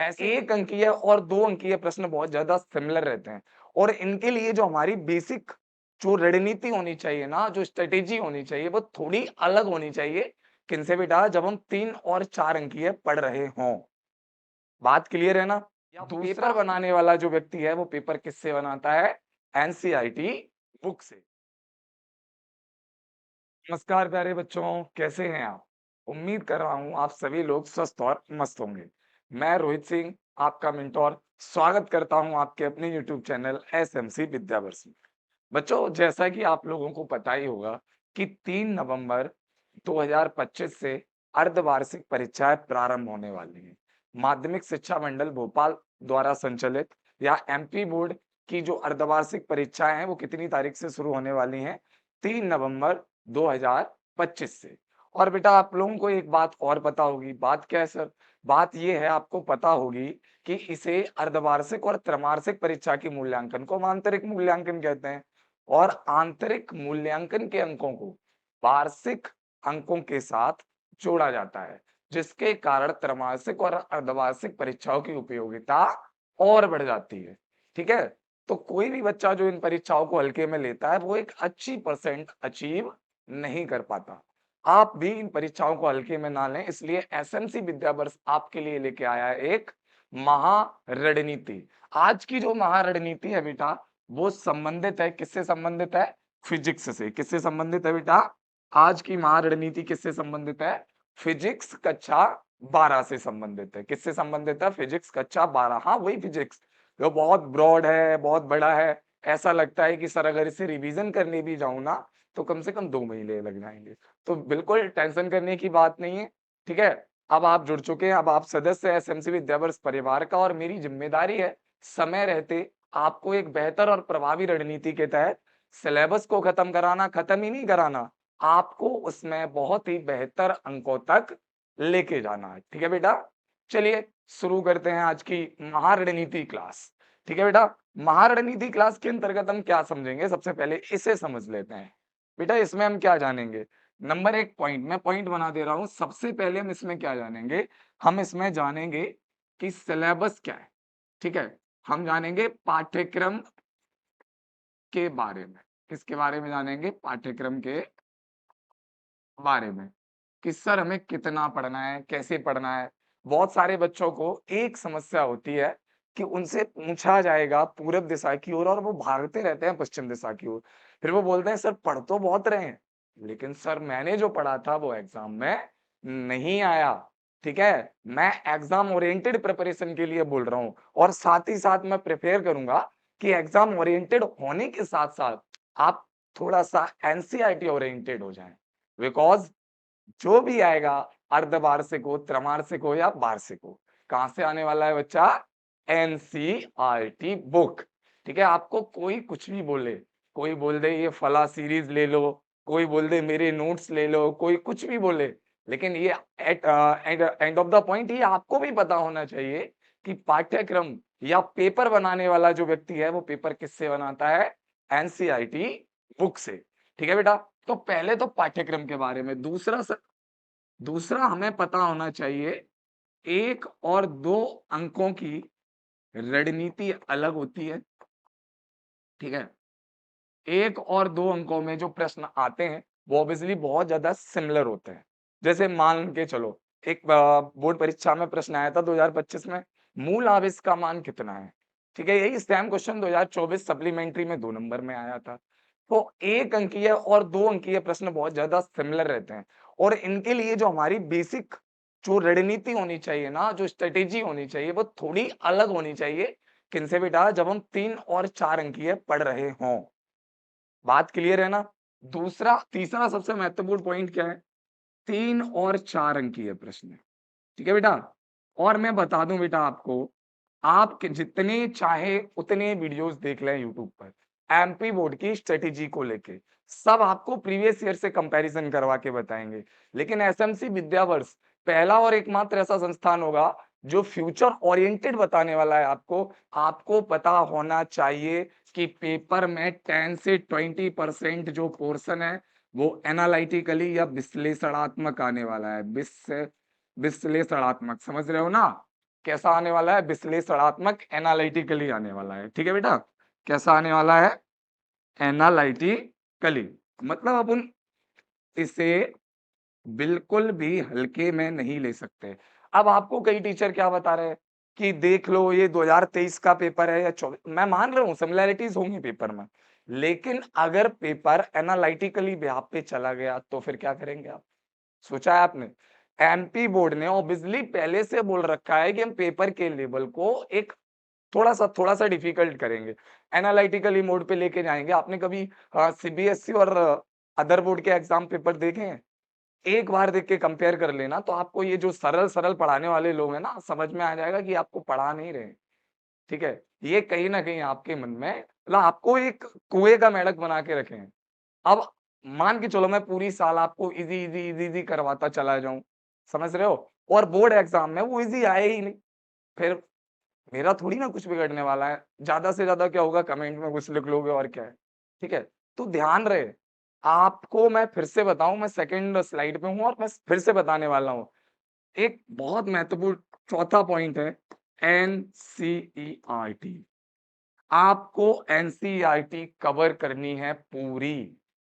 ऐसे 1 अंकीय और 2 अंकीय प्रश्न बहुत ज़्यादा सिमिलर रहते हैं और इनके लिए जो हमारी बेसिक जो रणनीति होनी चाहिए ना, जो स्ट्रैटेजी होनी चाहिए, वो थोड़ी अलग होनी चाहिए। किनसे बेटा? जब हम 3 और 4 अंकीय पढ़ रहे हों। बात क्लियर है ना? या दूसरा बनाने वाला जो व्यक्ति है, वो पेपर किससे बनाता है? एनसीईआरटी बुक से। नमस्कार प्यारे बच्चों, कैसे हैं आप? उम्मीद कर रहा हूँ आप सभी लोग स्वस्थ और मस्त होंगे। मैं रोहित सिंह, आपका मेंटोर, स्वागत करता हूँ आपके अपने यूट्यूब चैनल एसएमसी विद्यावर्ष में। बच्चों, जैसा कि आप लोगों को पता ही होगा कि 3 नवंबर 2025 से अर्धवार्षिक परीक्षाएं प्रारंभ होने वाली हैं। माध्यमिक शिक्षा मंडल भोपाल द्वारा संचालित या एमपी बोर्ड की जो अर्धवार्षिक परीक्षाएं हैं, वो कितनी तारीख से शुरू होने वाली हैं? 3 नवंबर 2025 से। और बेटा आप लोगों को एक बात और पता होगी, बात क्या है सर? बात ये है, आपको पता होगी कि इसे अर्धवार्षिक और त्रैमासिक परीक्षा की मूल्यांकन को हम आंतरिक मूल्यांकन कहते हैं और आंतरिक मूल्यांकन के अंकों को वार्षिक अंकों के साथ जोड़ा जाता है, जिसके कारण त्रैमासिक और अर्धवार्षिक परीक्षाओं की उपयोगिता और बढ़ जाती है। ठीक है? तो कोई भी बच्चा जो इन परीक्षाओं को हल्के में लेता है, वो एक अच्छी परसेंट अचीव नहीं कर पाता। आप भी इन परीक्षाओं को हल्के में ना लें, इसलिए एसएमसी विद्यावर्ष आपके लिए लेके आया है एक महारणनीति। आज की जो महारणनीति है बेटा, वो संबंधित है, किससे संबंधित है? फिजिक्स से। किससे संबंधित है बेटा? आज की महारणनीति किससे संबंधित है? फिजिक्स कक्षा 12 से संबंधित है। किससे संबंधित है? फिजिक्स कक्षा 12। हाँ, वही फिजिक्स जो बहुत ब्रॉड है, बहुत बड़ा है। ऐसा लगता है कि सर अगर इसे रिवीजन करने भी जाऊँ ना, तो कम से कम 2 महीने लग जाएँगे। तो बिल्कुल टेंशन करने की बात नहीं है, ठीक है? अब आप जुड़ चुके हैं, अब आप सदस्य हैं एसएमसी विद्यावर्ष परिवार का और मेरी ज़िम्मेदारी है, समय रहते आपको एक बेहतर और प्रभावी रणनीति के तहत सिलेबस को खत्म कराना, खत्म ही नहीं कराना, आपको उसमें बहुत ही बेहतर अंकों तक लेके जाना है। ठीक है बेटा? चलिए शुरू करते हैं आज की महारणनीति क्लास। ठीक है बेटा? महारणनीति क्लास के अंतर्गत हम क्या समझेंगे? सबसे पहले इसे समझ लेते हैं। बेटा इसमें हम क्या जानेंगे? नंबर 1 पॉइंट, मैं पॉइंट बना दे रहा हूँ। सबसे पहले हम इसमें क्या जानेंगे? हम इसमें जानेंगे कि सिलेबस क्या है, ठीक है? हम जानेंगे पाठ्यक्रम के बारे में। किसके बारे में जानेंगे? पाठ्यक्रम के बारे में, कि सर हमें कितना पढ़ना है, कैसे पढ़ना है? बहुत सारे बच्चों को एक समस्या होती है कि उनसे पूछा जाएगा पूरब दिशा की ओर और वो भागते रहते हैं पश्चिम दिशा की ओर। फिर वो बोलते हैं सर पढ़ तो बहुत रहे हैं, लेकिन सर मैंने जो पढ़ा था वो एग्ज़ाम में नहीं आया। ठीक है? मैं एग्ज़ाम ओरिएंटेड प्रिपरेशन के लिए बोल रहा हूँ और साथ ही साथ मैं प्रिपेयर करूँगा कि एग्ज़ाम ओरिएंटेड होने के साथ-साथ आप थोड़ा-सा एनसीईआरटी ओरिएंटेड हो जाएँ। बिकॉज़ जो भी आएगा अर्धवार्षिक हो, त्रैमासिक हो या वार्षिक हो, कहाँ से आने वाला है बच्चा? NCERT book. ठीक है? आपको कोई कुछ भी बोले, कोई बोल दे ये फला सीरीज़ ले लो, कोई बोल दे मेरे नोट्स ले लो, कोई कुछ भी बोले, लेकिन ये एंड ऑफ द पॉइंट ये आपको भी पता होना चाहिए कि पाठ्यक्रम या पेपर बनाने वाला जो व्यक्ति है, वो पेपर किससे बनाता है? एनसीईआरटी बुक से। ठीक है बेटा? तो पहले तो पाठ्यक्रम के बारे में, दूसरा हमें पता होना चाहिए 1 और 2 अंकों की रणनीति अलग होती है, ठीक है? 1 और 2 अंकों में जो प्रश्न आते हैं, वो ऑब्वियसली बहुत ज़्यादा सिमिलर होते हैं। जैसे मान के चलो, एक बोर्ड परीक्षा में प्रश्न आया था 2025 में, मूल आवेश का मान कितना है? ठीक है? यही सेम क्वेश्चन 2024 सप्लीमेंट्री में 2 नंबर में आया था। तो 1 अंकीय और 2 अंकीय प्रश्न बहुत ज़्यादा सिमिलर रहते हैं और इनके लिए जो हमारी बेसिक जो रणनीति होनी चाहिए ना, जो स्ट्रैटेजी होनी चाहिए, वो थोड़ी अलग होनी चाहिए। किनसे बेटा? जब हम 3 और 4 अंकीय पढ़ रहे हों। बात क्लियर है ना? तीसरा सबसे महत्वपूर्ण पॉइंट क्या है? 3 और 4 अंकीय प्रश्न है। ठीक है बेटा? और मैं बता दूँ बेटा आपको, आप क जितने चाहे उतने वीडियोज़ देख लें यूट्यूब पर, एमपी बोर्ड की स्ट्रैटेजी को लेके। सब आपको प्रीवियस ईयर से कंपैरिज़न करवा के बताएँगे। लेकिन एसएमसी विद्यावर्ष पहला और एकमात्र ऐसा संस्थान होगा, जो फ्यूचर ओरिएंटेड बताने वाला है आपको। आपको पता होना चाहिए कि पेपर में 10 से 20% जो पोर्शन है, वो एनालिटिकली या विश्लेषणात्मक आने वाला है। विश्लेषणात्मक, समझ रहे हो ना? कैसा आने वाला है? विश्लेषणात्मक, एनालिटिकली आने वाला है। ठीक है बेटा? कैसा आने वाला है? एनालिटिकली। मतलब अपन इसे बिल्कुल भी हल्के में नहीं ले सकते। अब आपको कई टीचर क्या बता रहे हैं कि देख लो ये 2023 का पेपर है या 24, मैं मान रहा हूँ सिमिलैरिटीज़ होंगी पेपर में। लेकिन अगर पेपर एनालिटिकली बिहाफ पे चला गया तो फिर क्या करेंगे आप? सोचा है आपने? एमपी बोर्ड ने ऑब्वियसली पहले से बोल रखा है कि हम पेपर के लेवल को एक थोड़ा-सा डिफिकल्ट करेंगे। एनालिटिकली मोड पे लेके जाएँगे। आपने कभी सीबीएसई और अदर बोर्ड के एग्ज़ाम पेपर देखे हैं? एक बार देख के कंपेयर कर लेना तो आपको ये जो सरल-सरल पढ़ाने वाले लोग हैं ना, समझ में आ जाएगा कि आपको पढ़ा नहीं रहे हैं, ठीक है? ये कहीं न कहीं आपके मन में मतलब आपको एक कुएँ का मेंढक बना के रखे हैं। अब मान के चलो मैं पूरी साल आपको ईज़ी करवाता चला जाऊँ, समझ रहे हो? और बोर्ड एग्ज़ाम में वो ईज़ी आए ही नहीं, फिर मेरा थोड़ी ना कुछ बिगड़ने वाला है। ज़्यादा से ज़्यादा क्या होगा, कमेंट में कुछ लिख लोगे और क्या है, ठीक है? तो ध्यान रहे, आपको मैं फिर से बताऊँ, मैं सेकंड स्लाइड पे हूँ और मैं फिर से बताने वाला हूँ। एक बहुत महत्वपूर्ण चौथा पॉइंट है एनसीईआरटी। आपको एनसीईआरटी कवर करनी है पूरी।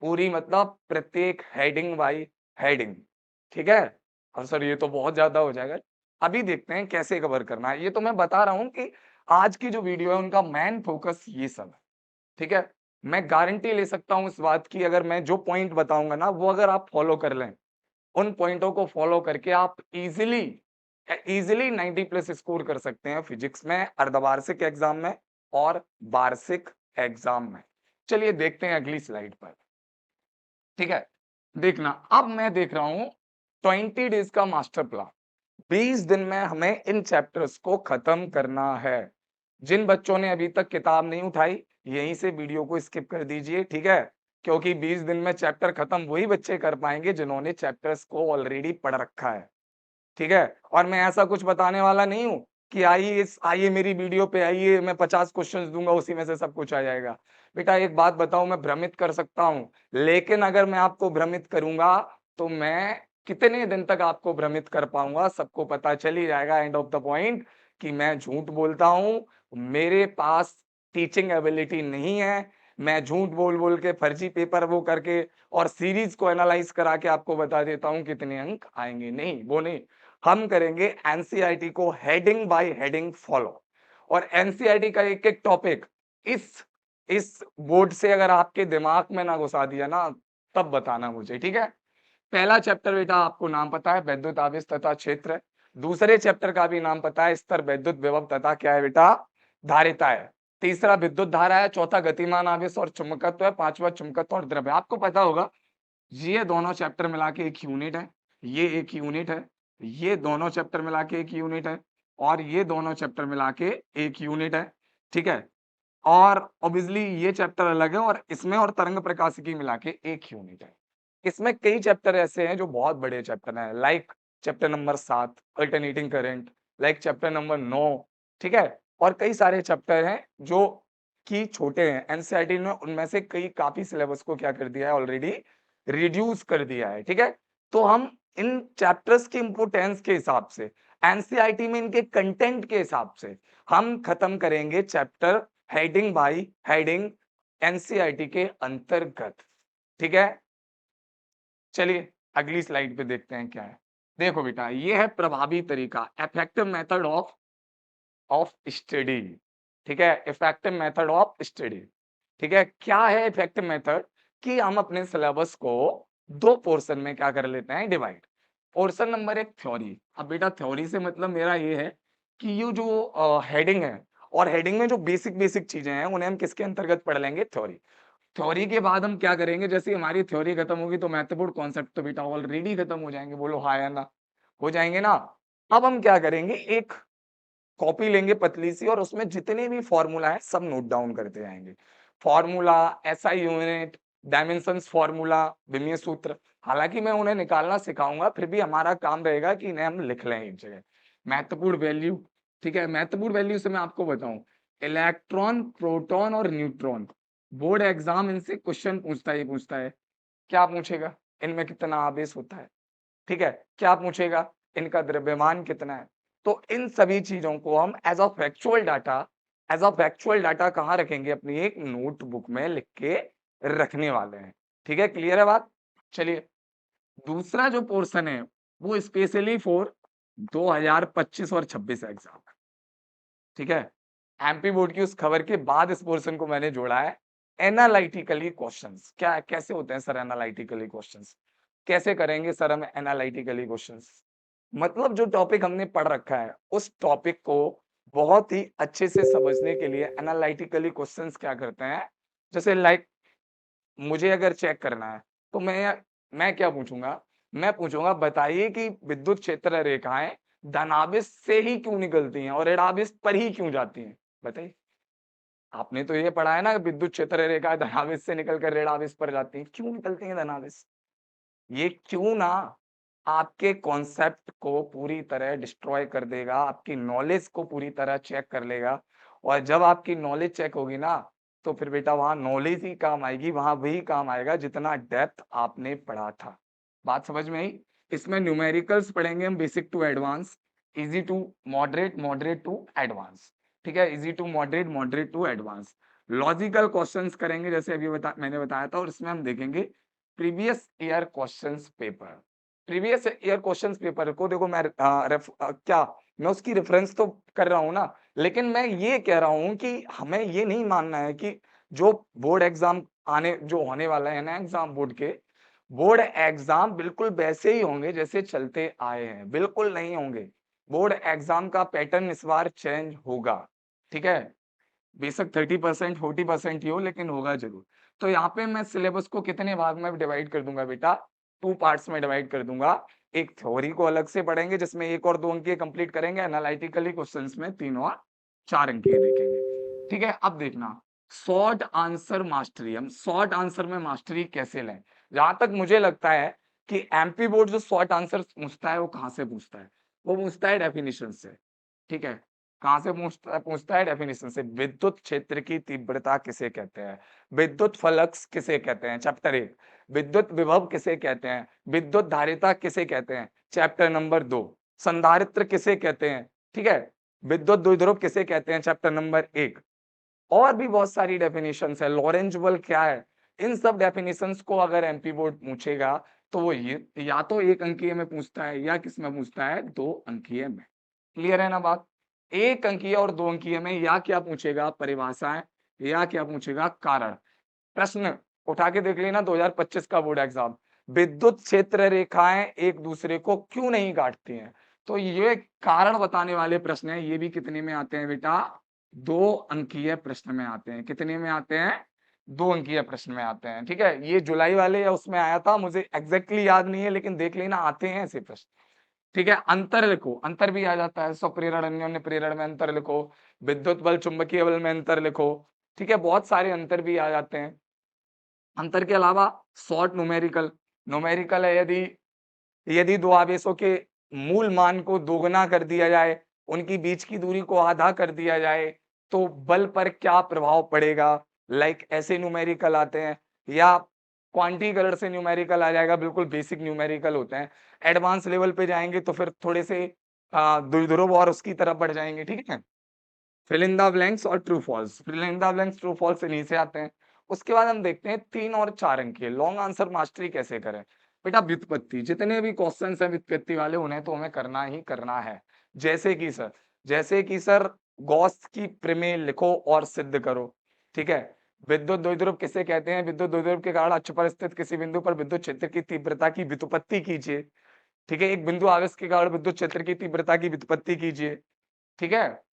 पूरी मतलब प्रत्येक हेडिंग बाय हेडिंग, ठीक है? और सर ये तो बहुत ज़्यादा हो जाएगा। अभी देखते हैं कैसे कवर करना है। ये तो मैं बता रहा हूँ कि आज की जो वीडियो है उनका मेन फोकस ये सब है, ठीक है? मैं गारंटी ले सकता हूँ इस बात की, अगर मैं जो पॉइंट बताऊँगा ना वो अगर आप फॉलो कर लें, उन पॉइंटों को फॉलो करके आप इजीली 90 प्लस स्कोर कर सकते हैं फिजिक्स में, अर्धवार्षिक एग्जाम में और वार्षिक एग्जाम में। चलिए देखते हैं अगली स्लाइड पर, ठीक है? देखना, अब मैं देख रहा हूं 20 डेज का मास्टर प्लान। 20 दिन में हमें इन चैप्टर्स को खत्म करना है। जिन बच्चों ने अभी तक किताब नहीं उठाई, यहीं से वीडियो को स्किप कर दीजिए, ठीक है? क्योंकि 20 दिन में चैप्टर खत्म वही बच्चे कर पाएंगे जिन्होंने चैप्टर्स को ऑलरेडी पढ़ रखा है, ठीक है? और मैं ऐसा कुछ बताने वाला नहीं हूँ कि आइए मेरी वीडियो पे आइए, मैं 50 क्वेश्चंस दूंगा उसी में से सब कुछ आ जाएगा। बेटा एक बात बताऊं, मैं भ्रमित कर सकता हूँ, लेकिन अगर मैं आपको भ्रमित करूंगा तो मैं कितने दिन तक आपको भ्रमित कर पाऊंगा, सबको पता चल ही जाएगा एंड ऑफ द पॉइंट कि मैं झूठ बोलता हूँ। मेरे पास टीचिंग एबिलिटी नहीं है। मैं झूठ बोल बोल के फर्जी पेपर वो करके और सीरीज को एनालाइज करा के आपको बता देता हूँ कितने अंक आएंगे। नहीं, वो नहीं। हम करेंगे एनसीईआरटी को हेडिंग बाय हेडिंग फॉलो, और एनसीईआरटी का एक एक टॉपिक इस बोर्ड से अगर आपके दिमाग में ना घुसा दिया ना, तब बताना मुझे, ठीक है? पहला चैप्टर बेटा आपको नाम पता है, वैद्युत आवेश तथा क्षेत्र है। दूसरे चैप्टर का भी नाम पता है, स्तर वैद्युत विभव तथा क्या है बेटा, धारिता है। तीसरा विद्युत धारा है, चौथा गतिमान आवेश और चुंबकत्व है, पांचवा चुंबकत्व और द्रव्य। आपको पता होगा ये दोनों चैप्टर मिला के एक यूनिट है, ये एक यूनिट है, ये दोनों चैप्टर मिला के एक यूनिट है, और ये दोनों चैप्टर मिला के एक यूनिट है, ठीक है? और ऑब्वियसली ये चैप्टर अलग है और इसमें और तरंग प्रकाशिकी मिला के एक यूनिट है। इसमें कई चैप्टर ऐसे हैं जो बहुत बड़े चैप्टर हैं, like chapter number 7 alternating current, like chapter number 9, ठीक है? और कई सारे चैप्टर हैं जो कि छोटे हैं। एनसीईआरटी ने उनमें से कई काफ़ी सिलेबस को क्या कर दिया है ऑलरेडी, रिड्यूस कर दिया है, ठीक है? तो हम इन चैप्टर्स की इम्पोर्टेंस के हिसाब से, एनसीईआरटी में इनके कंटेंट के हिसाब से हम खत्म करेंगे chapter heading by heading NCERT के अंतर्गत, ठीक है? चलिए अगली स्लाइड पे देखते हैं क्या है। देखो बेटा ये है प्रभावी तरीका, इफेक्टिव मेथड ऑफ स्टडी, ठीक है? इफेक्टिव मेथड ऑफ स्टडी, ठीक है? क्या है इफेक्टिव मेथड? कि हम अपने सिलेबस को दो पोर्शन में क्या कर लेते हैं, डिवाइड। पोर्शन नंबर एक थ्योरी। अब बेटा थ्योरी से मतलब मेरा ये है कि ये जो हेडिंग है और हेडिंग में जो बेसिक बेसिक चीजें हैं उन्हें हम किसके अंतर्गत पढ़ लेंगे, थ्योरी। थ्योरी के बाद हम क्या करेंगे, जैसे हमारी थ्योरी खत्म होगी तो महत्वपूर्ण कॉन्सेप्ट तो बेटा ऑलरेडी खत्म हो जाएंगे, बोलो हाँ या ना? हो जाएंगे ना? अब हम क्या करेंगे, एक कॉपी लेंगे पतली सी और उसमें जितने भी फॉर्मूला है सब नोट डाउन करते जाएंगे। Formula, SI unit, dimensions formula, विमीय सूत्र, हालांकि मैं उन्हें निकालना सिखाऊंगा, फिर भी हमारा काम रहेगा कि इन्हें हम लिख लें एक जगह। महत्वपूर्ण वैल्यू, ठीक है? महत्वपूर्ण वैल्यू से मैं आपको बताऊं, इलेक्ट्रॉन, प्रोटॉन और न्यूट्रॉन, बोर्ड एग्जाम इनसे क्वेश्चन पूछता है। क्या पूछेगा? इनमें कितना आवेश होता है, ठीक है? क्या पूछेगा? इनका द्रव्यमान कितना है? तो इन सभी चीज़ों को हम एज़ अ फैक्चुअल डाटा कहाँ रखेंगे? अपनी एक नोटबुक में लिख के रखने वाले हैं। ठीक है, क्लियर है बात? चलिए, दूसरा जो पोर्शन है, वो स्पेशली फॉर 2025 और 26 एग्ज़ाम है। ठीक है? एमपी बोर्ड की उस खबर के बाद इस पोर्शन को मैंने जोड़ा है, एनालिटिकली क्वेश्चन्स। क्या कैसे होते हैं सर एनालिटिकली क्वेश्चन्स? कैसे करेंगे सर हम एनालिटिकली क्वेश्चन्स? मतलब जो टॉपिक हमने पढ़ रखा है, उस टॉपिक को बहुत ही अच्छे से समझने के लिए एनालिटिकली क्वेश्चन्स क्या करते हैं, जैसे लाइक मुझे अगर चेक करना है, तो मैं क्या पूछूँगा? मैं पूछूँगा बताइए कि विद्युत क्षेत्र रेखाएँ धनाभिष से ही क्यों निकलती हैं और ऋणाभिष पर ही क्यों जाती हैं? बताइए। आपने तो ये पढ़ा है ना विद्युत क्षेत्र रेखाएँ धनाभिष से निकल कर ऋणाभिष पर जाती हैं, क्यों निकलती हैं धनाभिष? ये क्यों ना आपके कॉन्सेप्ट को पूरी तरह डिस्ट्रॉय कर देगा, आपकी नॉलेज को पूरी तरह चेक कर लेगा और जब आपकी नॉलेज चेक होगी ना, तो फिर बेटा वहाँ नॉलेज ही काम आएगी, वहाँ वही काम आएगा जितना डेप्थ आपने पढ़ा था। बात समझ में आई? इसमें न्यूमेरिकल्स पढ़ेंगे हम basic to advance, easy to moderate, moderate to advance. ठीक है? Easy to moderate, moderate to advance. Logical questions करेंगे जैसे अभी मैंने बताया था और इसमें हम देखेंगे previous year questions paper. Previous year questions paper को देखो मैं उसकी रेफरेंस तो कर रहा हूँ ना, लेकिन मैं ये कह रहा हूँ कि हमें ये नहीं मानना है कि जो बोर्ड एग्जाम जो होने वाला है ना एग्जाम बोर्ड के, बोर्ड एग्जाम बिल्कुल वैसे ही होंगे जैसे चलते आए हैं, बिल्कुल नहीं होंगे। बोर्ड एग्जाम का पैटर्न इस बार चेंज होगा, ठीक है? बेशक 30% 40% ही हो लेकिन होगा ज़रूर। तो यहाँ पे मैं सिलेबस को कितने भाग में डिवाइड कर दूँगा बेटा, 2 पार्ट्स में डिवाइड कर दूँगा। एक थ्योरी को अलग से पढ़ेंगे जिसमें 1 और 2 अंकीय कंप्लीट करेंगे, एनालिटिकली क्वेश्चंस में 3 और 4 अंकीय देखेंगे। ठीक है? अब देखना, शॉर्ट आंसर मास्टरी, हम शॉर्ट आंसर में मास्टरी कैसे लें? जहाँ तक मुझे लगता है कि एमपी बोर्ड जो शॉर्ट आंसर्स पूछता है वो कहाँ से पूछता है? वो पूछता है डेफिनिशन से, ठीक है? कहाँ से पूछता है डेफिनिशन से। विद्युत क्षेत्र की तीव्रता किसे कहते हैं? विद्युत फ्लक्स किसे कहते हैं? चैप्टर 1। विद्युत विभव किसे कहते हैं? विद्युत धारिता किसे कहते हैं? Chapter number 2। संधारित्र किसे कहते हैं? ठीक है? विद्युत द्विध्रुव किसे कहते हैं? Chapter number 1। और भी बहुत सारी डेफिनिशंस है। लॉरेंज बल क्या है? इन सब डेफिनिशंस को अगर एमपी बोर्ड पूछेगा तो वो ये या तो 1 अंकीय में पूछता है या किस में पूछता है 2 अंकीय में। क्लियर है ना बात? 1 अंकीय और 2 अंकीय में या क्या पूछेगा परिभाषाएँ या क्या पूछेगा कारण। प्रश्न उठा के देख लेना 2025 का बोर्ड एग्जाम। विद्युत क्षेत्र रेखाएँ एक दूसरे को क्यों नहीं काटती हैं? तो ये कारण बताने वाले प्रश्न हैं, ये भी कितने में आते हैं बेटा? 2 अंकीय प्रश्न में आते हैं। कितने में आते हैं? 2 अंकीय प्रश्न में आते हैं, ठीक है? ये जुलाई वाले या उसमें आया था, मुझे एग्ज़ैक्टली याद नहीं है लेकिन देख लेना आते हैं ऐसे प्रश्न। ठीक है? अंतर लिखो, अंतर भी आ जाता है, स्वप्रेरण, अन्योन्य प्रेरण में अंतर लिखो, विद्युत बल, चुंबकीय बल में अंतर लिखो, ठीक है? बहुत सारे अंतर भी आ जाते हैं। अंतर के अलावा शॉर्ट न्यूमेरिकल, न्यूमेरिकल है यदि यदि 2 आवेशों के मूल मान को दोगुना कर दिया जाए, उनकी बीच की दूरी को आधा कर दिया जाए, तो बल पर क्या प्रभाव पड़ेगा? लाइक ऐसे न्यूमेरिकल आते हैं या क्वांटीकरण से न्यूमेरिकल आ जाएगा, बिल्कुल बेसिक न्यूमेरिकल होते हैं। एडवांस लेवल पे जाएँगे तो फिर थोड़े से द्विध्रुव और उसकी तरफ बढ़ जाएँगे, ठीक है? फिल इन द ब्लैंक्स और true false, fill in the blanks true false से नीचे आते हैं। उसके बाद हम देखते हैं 3 और 4 अंक के लॉन्ग आंसर मास्टरी कैसे करें? बेटा व्युत्पत्ति, जितने भी क्वेश्चंस हैं व्युत्पत्ति वाले उन्हें तो हमें करना ही करना है। जैसे कि सर गॉस की प्रमेय लिखो और सिद्ध करो, ठीक है? विद्युत द्विध्रुव किसे कहते हैं? विद्युत द्विध्रुव के कारण अक्ष पर स्थित किसी बिंदु पर विद्युत क्षेत्र की तीव्रता की व्युत्पत्ति कीजिए, ठीक है? एक बिंदु आवेश के कारण विद्युत क्षेत्र की तीव्रता की व्युत्पत्ति कीजिए, ठीक है?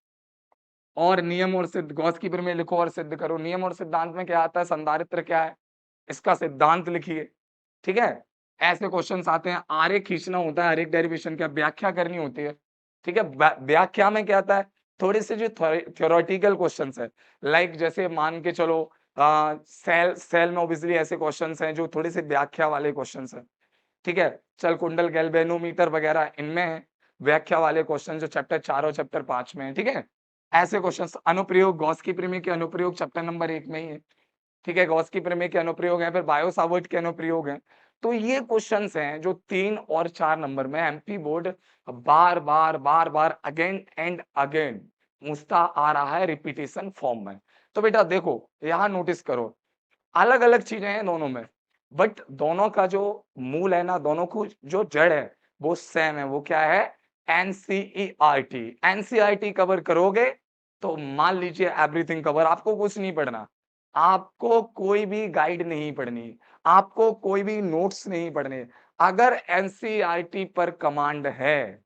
और नियम और सिद्ध गॉस की प्रमेय लिखो और सिद्ध करो। नियम और सिद्धांत में क्या आता है? संधारित्र क्या है? इसका सिद्धांत लिखिए, ठीक है? ऐसे क्वेश्चन्स आते हैं, आरेख खींचना होता है, आरेख डेरिवेशन क्या व्याख्या करनी होती है, ठीक है? व्याख्या में क्या आता है? थोड़े से जो थ्योरेटिकल क्वेश्चन्स है, लाइक जैसे मान के चलो सेल सेल में ऑब्वियसली ऐसे क्वेश्चन्स हैं जो थोड़े से व्याख्या वाले क्वेश्चन्स हैं, ठीक है? चल कुंडल गैल्वेनोमीटर वगैरह इनमें है व्याख्या वाले क्वेश्चन जो चैप्टर 4 और चैप्टर 5 में है, ठीक है? ऐसे क्वेश्चंस अनुप्रयोग गॉस की प्रमेय के अनुप्रयोग चैप्टर नंबर 1 में ही है, ठीक है? गॉस की प्रमेय के अनुप्रयोग है, फिर बायो-सावर्ट के अनुप्रयोग हैं। तो ये क्वेश्चंस हैं जो 3 और 4 नंबर में एमपी बोर्ड बार-बार अगेन एंड अगेन पूछता आ रहा है रिपीटेशन फॉर्म में। तो बेटा देखो, यहाँ नोटिस करो, अलग-अलग चीज़ें हैं दोनों में, बट दोनों का जो मूल है ना, दोनों को जो जड़ है, वो सेम है। वो क्या है? एनसीईआरटी। एनसीईआरटी कवर करोगे, तो मान लीजिए एवरीथिंग कवर, आपको कुछ नहीं पढ़ना। आपको कोई भी गाइड नहीं पढ़नी, आपको कोई भी नोट्स नहीं पढ़ने। अगर एनसीईआरटी पर कमांड है,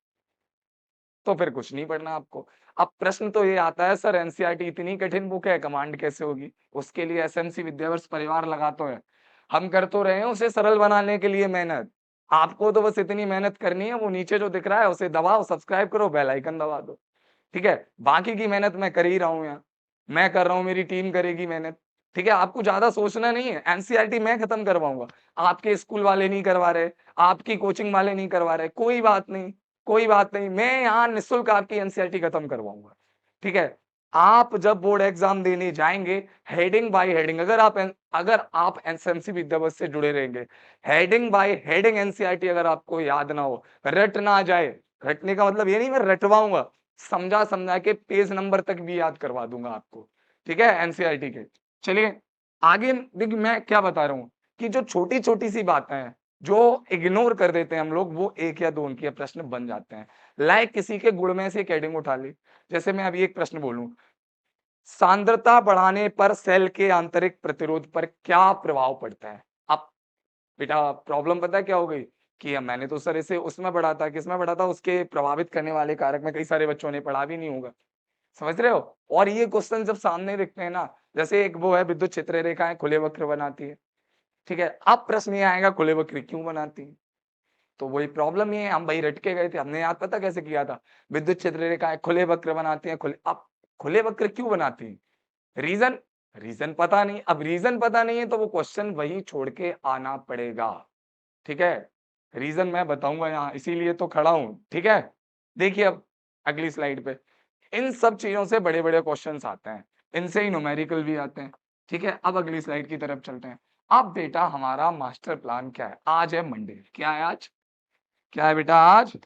तो फिर कुछ नहीं पढ़ना आपको। अब प्रश्न तो ये आता है, सर एनसीईआरटी इतनी कठिन बुक है, कमांड कैसे होगी? उसके लिए एसएमसी विद्यावर्ष परिवार लगा तो है। हम कर तो रहे हैं उसे सरल बनाने के लिए मेहनत। आपको तो बस इतनी मेहनत करनी है, वो नीचे जो दिख रहा है उसे दबाओ, सब्सक्राइब करो, बेल आइकन दबा दो। ठीक है? बाकी की मेहनत मैं कर ही रहा हूँ यहाँ। मैं कर रहा हूँ, मेरी टीम करेगी मेहनत। ठीक है? आपको ज़्यादा सोचना नहीं है, एनसीईआरटी मैं खत्म करवाऊँगा। आपके स्कूल वाले नहीं करवा रहे, आपकी कोचिंग वाले नहीं करवा रहे, कोई बात नहीं, कोई बात नहीं। मैं यहाँ निःशुल्क आपकी एनसीईआरटी खत्म करवाऊँगा। ठीक है? आप जब बोर्ड एग्ज़ाम देने जाएँगे, हेडिंग बाय हेडिंग अगर आप एसएमसी विद्याभ्यास से जुड़े रहेंगे, हेडिंग बाय हेडिंग एनसीईआरटी अगर आपको याद ना हो, रट ना जाए, रटने का मतलब ये नहीं मैं रटवाऊँगा, समझा-समझा के पेज नंबर तक भी याद करवा दूँगा आपको, ठीक है? एनसीईआरटी के। चलिए, आगे देखिए मैं क्या बता रहा हूँ कि जो छोटी-छोटी सी बातें हैं, जो इग्नोर कर देते हैं हम लोग, वो 1 या 2 अंक के प्रश्न बन जाते हैं। लाइक किसी के गुण में से एक हेडिंग उठा ली, जैसे मैं अभी एक प्रश्न बोलूँ, सांद्रता बढ़ाने पर सेल के आंतरिक प्रतिरोध पर क्या प्रभाव पड़ता है? अब बेटा प्रॉब्लम पता है क्या हो गई? कि मैंने तो सर इसे उसमें पढ़ा था, किसमें पढ़ा था? उसके प्रभावित करने वाले कारक में, कई सारे बच्चों ने पढ़ा भी नहीं होगा। समझ रहे हो? और ये क्वेश्चन जब सामने दिखते हैं ना, जैसे एक वो है विद्युत क्षेत्र रेखाएँ खुले वक्र बनाती है, ठीक है? अब प्रश्न ये आएगा खुले वक्र क्यों बनाती है? तो वही प्रॉब्लम ये है, हम वही रट के गए थे, हमने याद पता कैसे किया था? विद्युत क्षेत्र रेखाएँ खुले वक्र बनाती हैं, अब खुले वक्र क्यों बनाती हैं? रीज़न? रीज़न पता नहीं, अब रीज़न पता नहीं है तो वो क्वेश्चन वही छोड़ के आना पड़ेगा, ठीक है? रीज़न मैं बताऊँगा यहाँ, इसीलिए तो खड़ा हूँ, ठीक है? देखिए अब अगली स्लाइड पे, इन सब चीज़ों से बड़े-बड़े क्वेश्चन्स आते हैं, इनसे ही न्यूमेरिकल भी आते हैं, ठीक है? अब अगली स्लाइड की तरफ चलते हैं। अब बेटा हमारा मास्टर प्लान क्या है? आज है मंडे, क्या है आज? क्या है बेटा आज?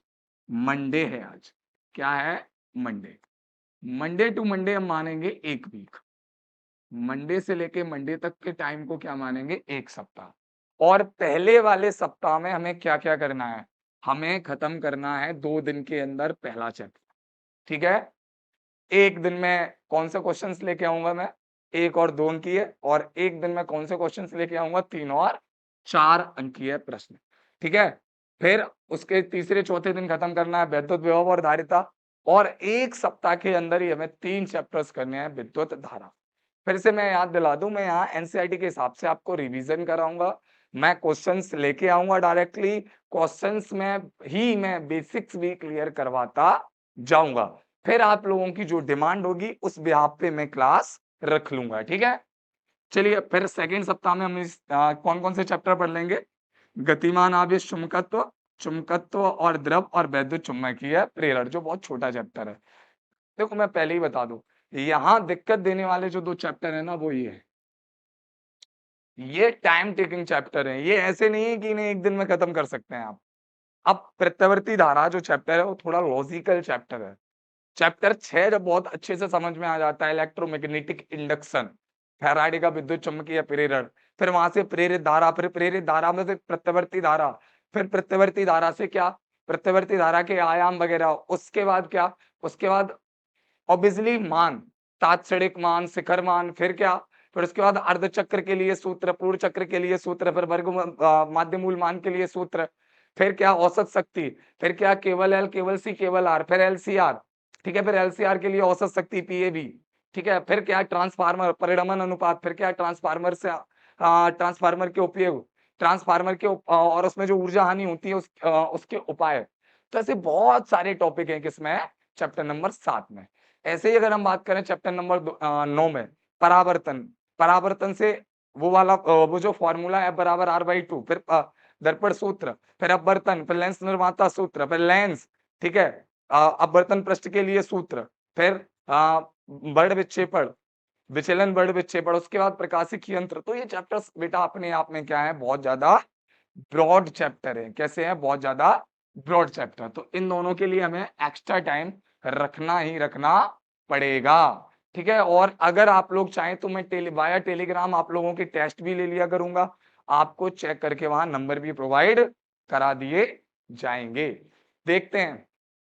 मंडे है आज। क्या है? मंडे। मंडे टू मंडे हम मानेंगे 1 वीक। मंडे से लेके मंडे तक के टाइम को क्या मानेंगे? 1 सप्ताह। और पहले वाले सप्ताह में हमें क्या-क्या करना है? हमें खत्म करना है 2 दिन के अंदर पहला चैप्टर, ठीक है? 1 दिन में कौन से क्वेश्चन्स लेके आऊँगा मैं? 1 और 2 अंकीय, और 1 दिन में कौन से क्वेश्चन्स लेके आऊँगा? 3 और 4 अंकीय प्रश्न, ठीक है? फिर उसके तीसरे चौथे दिन खत्म करना है विद्युत विभव और धारिता, और 1 सप्ताह के अंदर ही हमें 3 चैप्टर्स करने हैं विद्युत धारा। फिर से मैं याद दिला दूँ, मैं यहाँ एनसीईआरटी के हिसाब से आपको रिवीजन कराऊँगा। मैं क्वेश्चन्स लेके आऊँगा डायरेक्टली, क्वेश्चन्स में ही मैं बेसिक्स भी क्लियर करवाता जाऊँगा। फिर आप लोगों की जो डिमांड होगी उस बिहाफ़ पे मैं क्लास रख लूँगा, ठीक है? चलिए फिर सेकंड सप्ताह में हम कौन-कौन से चैप्टर पढ़ लेंगे? गतिमान आवेश चुंबकत्व, चुंबकत्व और द्रव और वैद्युत चुम्बकीय प्रेरण, जो बहुत छोटा चैप्टर है। देखो मैं पहले ही बता दूँ, यहाँ दिक्कत देने वाले जो 2 चैप्टर हैं ना वो ये है। ये टाइम टेकिंग चैप्टर हैं, ये ऐसे नहीं है कि इन्हें 1 दिन में खत्म कर सकते हैं आप। अब प्रत्यावर्ती धारा जो चैप्टर है वो थोड़ा लॉजिकल चैप्टर है। चैप्टर 6 जब बहुत अच्छे से समझ में आ जाता है, इलेक्ट्रोमैग्नेटिक इंडक्शन, फैराडे का विद्युत चुम्बकीय प्रेरण, फिर वहां से प्रेरित धारा, फिर प्रेरित धारा में से प्रत्यावर्ती धारा, फिर प्रत्यावर्ती धारा से क्या, प्रत्यावर्ती धारा के आयाम वगैरह, उसके बाद क्या, उसके बाद ऑब्वियसली मान, तात्क्षणिक मान, शिखर मान, फिर क्या, फिर उसके बाद अर्ध चक्र के लिए सूत्र, पूर्ण चक्र के लिए सूत्र, फिर माध्य मूल मान के लिए सूत्र, फिर क्या औसत शक्ति, फिर क्या केवल एल, केवल सी, केवल आर, फिर एलसीआर, ठीक है? फिर एलसीआर के लिए औसत शक्ति पीएबी, ठीक है? फिर क्या ट्रांसफार्मर परिणमन अनुपात, फिर क्या ट्रांसफार्मर से ट्रांसफार्मर के उपयोग, ट्रांसफार्मर के और उसमें जो ऊर्जा हानि होती है उसके उपाय। तो ऐसे बहुत सारे टॉपिक हैं किसमें? चैप्टर नंबर 7 में। ऐसे ही अगर हम बात करें चैप्टर नंबर 9 में परावर्तन, परावर्तन से वो वाला वो जो फ़ॉर्मूला F बराबर R/2, फिर दर्पण सूत्र, फिर अपवर्तन, फिर लेंस निर्माता सूत्र, फिर लेंस, ठीक है? अपवर्तन पृष्ठ के लिए सूत्र, फिर बर्ड विक्षेपण, विचलन बर्ड विक्षेपण, उसके बाद प्रकाशिकी यंत्र। तो ये चैप्टर्स बेटा अपने आप में क्या है, बहुत ज़्यादा ब्रॉड चैप्टर है। कैसे हैं? बहुत ज़्यादा ब्रॉड चैप्टर। तो इन दोनों के लिए हमें एक्स्ट्रा टाइम रखना ही रखना पड़ेगा, ठीक है? और अगर आप लोग चाहें तो मैं वाया टेलीग्राम आप लोगों के टेस्ट भी ले लिया करूँगा। आपको चेक करके वहाँ नंबर भी प्रोवाइड करा दिए जाएँगे। देखते हैं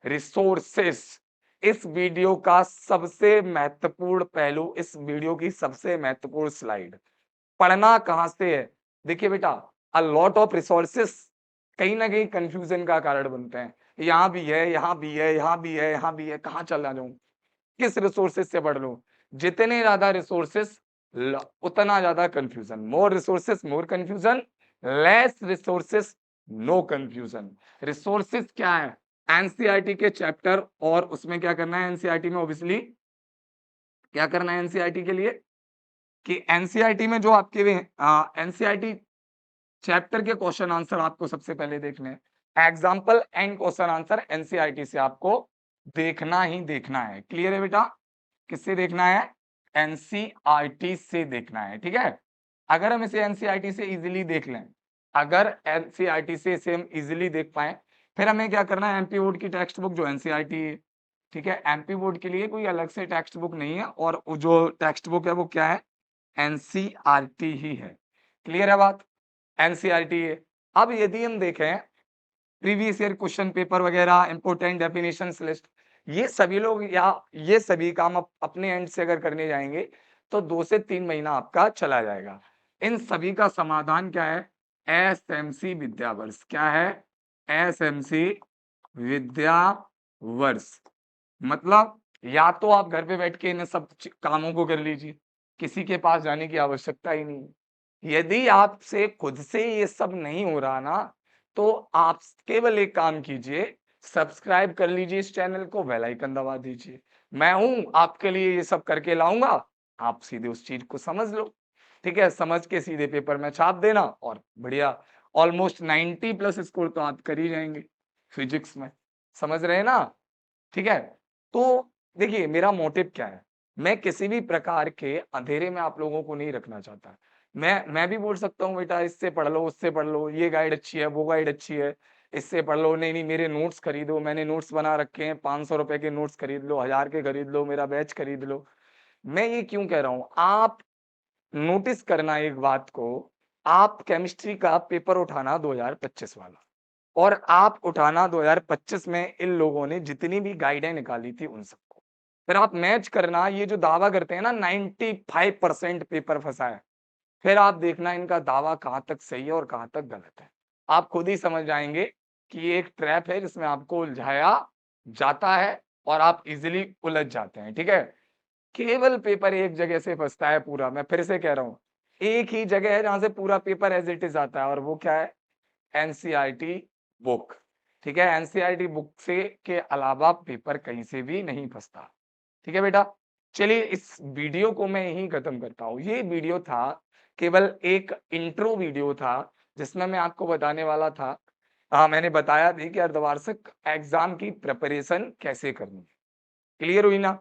रिसोर्सेस। इस वीडियो का सबसे महत्वपूर्ण पहलू, इस वीडियो की सबसे महत्वपूर्ण स्लाइड, पढ़ना कहाँ से है? देखिए बेटा, अ लॉट ऑफ रिसोर्सेस कहीं न कहीं कन्फ्यूजन का कारण बनते हैं। यहाँ भी है, यहाँ भी है, यहाँ भी है, यहाँ भी है, कहाँ चला जाऊँ? किस रिसोर्सेस से पढ़ लूँ? जितने ज़्यादा रिसोर्सेस उतना ज़्यादा confusion. More resources more confusion, less resources no confusion. Resources क्या है? एनसीईआरटी के चैप्टर, और उसमें क्या करना है एनसीईआरटी में ऑब्वियसली, क्या करना है एनसीईआरटी के लिए कि एनसीईआरटी में जो आपके एनसीईआरटी चैप्टर के क्वेश्चन आंसर आपको सबसे पहले देखने हैं। Example and question answer NCERT से आपको देखना ही देखना है। क्लियर है बेटा? किससे देखना है? एनसीईआरटी से देखना है, ठीक है? अगर हम इसे एनसीईआरटी से इजीली देख लें, अगर एनसीईआरटी से इसे हम इजीली देख पाए, फिर हमें क्या करना है, एमपी बोर्ड की टेक्स्ट बुक जो एनसीईआरटी है, ठीक है? एमपी बोर्ड के लिए कोई अलग से टेक्स्ट बुक नहीं है, और वो जो टेक्स्ट बुक है वो क्या है? एनसीईआरटी ही है। क्लियर है बात? एनसीईआरटी है। अब यदि हम देखें प्रीवियस ईयर क्वेश्चन पेपर वगैरह, इंपोर्टेंट डेफिनेशंस लिस्ट, ये सभी लोग या ये सभी काम अपने एंड से अगर करने जाएंगे तो 2 से 3 महीना आपका चला जाएगा। इन सभी का समाधान क्या है? एसएमसी विद्यावर्ष। क्या है? एसएमसी विद्यावर्ष। मतलब या तो आप घर पे बैठ के इन सब कामों को कर लीजिए, किसी के पास जाने की आवश्यकता ही नहीं है। यदि आपसे खुद से ये सब नहीं हो रहा ना, तो आप केवल एक काम कीजिए, सब्सक्राइब कर लीजिए इस चैनल को, बेल आइकन दबा दीजिए। मैं हूँ आपके लिए ये सब करके लाऊंगा, आप सीधे उस चीज को समझ लो, ठीक है? समझ के सीधे पेपर में छाप देना और बढ़िया, ऑलमोस्ट 90 प्लस स्कोर तो आप कर ही जाएंगे फिजिक्स में। समझ रहे हैं ना? ठीक है? तो देखिए मेरा मोटिव क्या है, मैं किसी भी प्रकार के अंधेरे में आप लोगों को नहीं रखना चाहता। मैं भी बोल सकता हूँ बेटा इससे पढ़ लो, उससे पढ़ लो, ये गाइड अच्छी है, वो गाइड अच्छी है, इससे पढ़ लो, नहीं मेरे नोट्स खरीदो, मैंने नोट्स बना रखे हैं, 500 रुपए के नोट्स खरीद लो, 1000 के खरीद लो, मेरा बैच खरीद लो। मैं ये क्यों कह रहा हूँ, आप नोटिस करना एक बात को, आप केमिस्ट्री का पेपर उठाना 2025 वाला, और आप उठाना 2025 में इन लोगों ने जितनी भी गाइडें निकाली थी उन सबको। फिर आप मैच करना, ये जो दावा करते हैं ना 95% पेपर फँसा है, फिर आप देखना इनका दावा कहाँ तक सही है और कहाँ तक गलत है। आप खुद ही समझ जाएँगे कि ये एक ट्रैप है जिसमें आपको उलझाया जाता है और आप ईज़िली उलझ जाते हैं, ठीक है? केवल पेपर एक जगह से फँसता है पूरा, मैं फिर से कह रहा हूँ, एक ही जगह है जहाँ से पूरा पेपर एज़ इट इज़ आता है, और वो क्या है? एनसीईआरटी बुक, ठीक है? एनसीईआरटी बुक से के अलावा पेपर कहीं से भी नहीं फँसता, ठीक है बेटा? चलिए इस वीडियो को मैं यहीं खत्म करता हूँ। ये वीडियो था केवल एक इंट्रो वीडियो था, जिसमें मैं आपको बताने वाला था, मैंने बताया भी कि अर्धवार्षिक एग्ज़ाम की प्रिपरेशन कैसे करनी है। क्लियर हुई ना?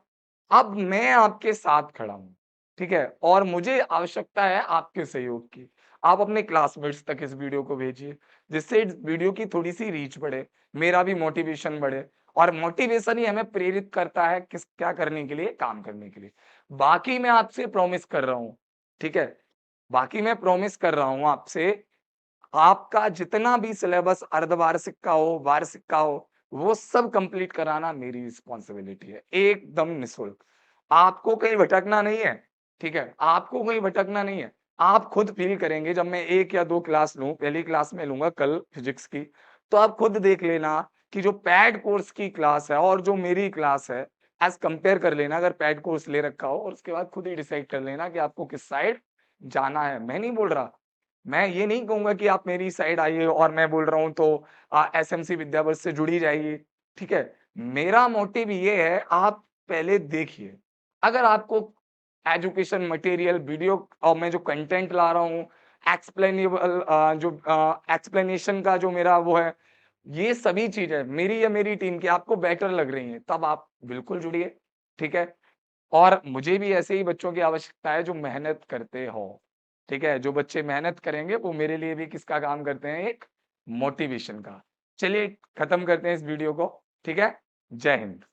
अब मैं आपके साथ खड़ा हूँ, ठीक है? और मुझे आवश्यकता है आपके सहयोग की। आप अपने क्लासमेट्स तक इस वीडियो को भेजिए, जिससे इस वीडियो की थोड़ी-सी रीच बढ़े, मेरा भी मोटिवेशन बढ़े, और मोटिवेशन ही हमें प्रेरित करता है क्या करने के लिए? काम करने के लिए। बाकी मैं आपसे प्रॉमिस कर रहा हूँ, ठीक है? बाकी मैं प्रॉमिस कर रहा हूँ आपसे, आपका जितना भी सिलेबस अर्धवार्षिक का हो, वार्षिक का हो, वो सब कंप्लीट कराना मेरी रिस्पॉन्सिबिलिटी है, एकदम निःशुल्क। आपको कहीं भटकना नहीं है, ठीक है? आपको कहीं भटकना नहीं है। आप खुद फ़ील करेंगे जब मैं 1 या 2 क्लास लूँ, पहली क्लास में लूँगा कल फिज़िक्स की, तो आप खुद देख लेना कि जो पेड कोर्स की क्लास है और जो मेरी क्लास है, एज़ कंपेयर कर लेना अगर पेड कोर्स ले रखा हो, और उसके बाद खुद ही डिसाइड कर लेना कि आपको किस साइड जाना है। मैं नहीं बोल रहा, मैं ये नहीं कहूँगा कि आप मेरी साइड आइए और मैं बोल रहा हूँ तो एसएमसी विद्यावर्ष से जुड़ ही जाइए, ठीक है? मेरा मोटिव ये है, आप पहले देखिए। अगर आपको एजुकेशन मटेरियल वीडियो और मैं जो कंटेंट ला रहा हूँ, एक्सप्लेनेबल एक्सप्लेनेशन का जो मेरा वो है, ये सभी चीज़ें मेरी या मेरी टीम की आपको बेटर लग रही हैं, तब आप बिल्कुल जुड़िए, ठीक है? और मुझे भी ऐसे ही बच्चों की आवश्यकता है जो मेहनत करते हों। ठीक है? जो बच्चे मेहनत करेंगे वो मेरे लिए भी किसका काम करते हैं, एक मोटिवेशन का। चलिए खत्म करते हैं इस वीडियो को, ठीक है? जय हिंद।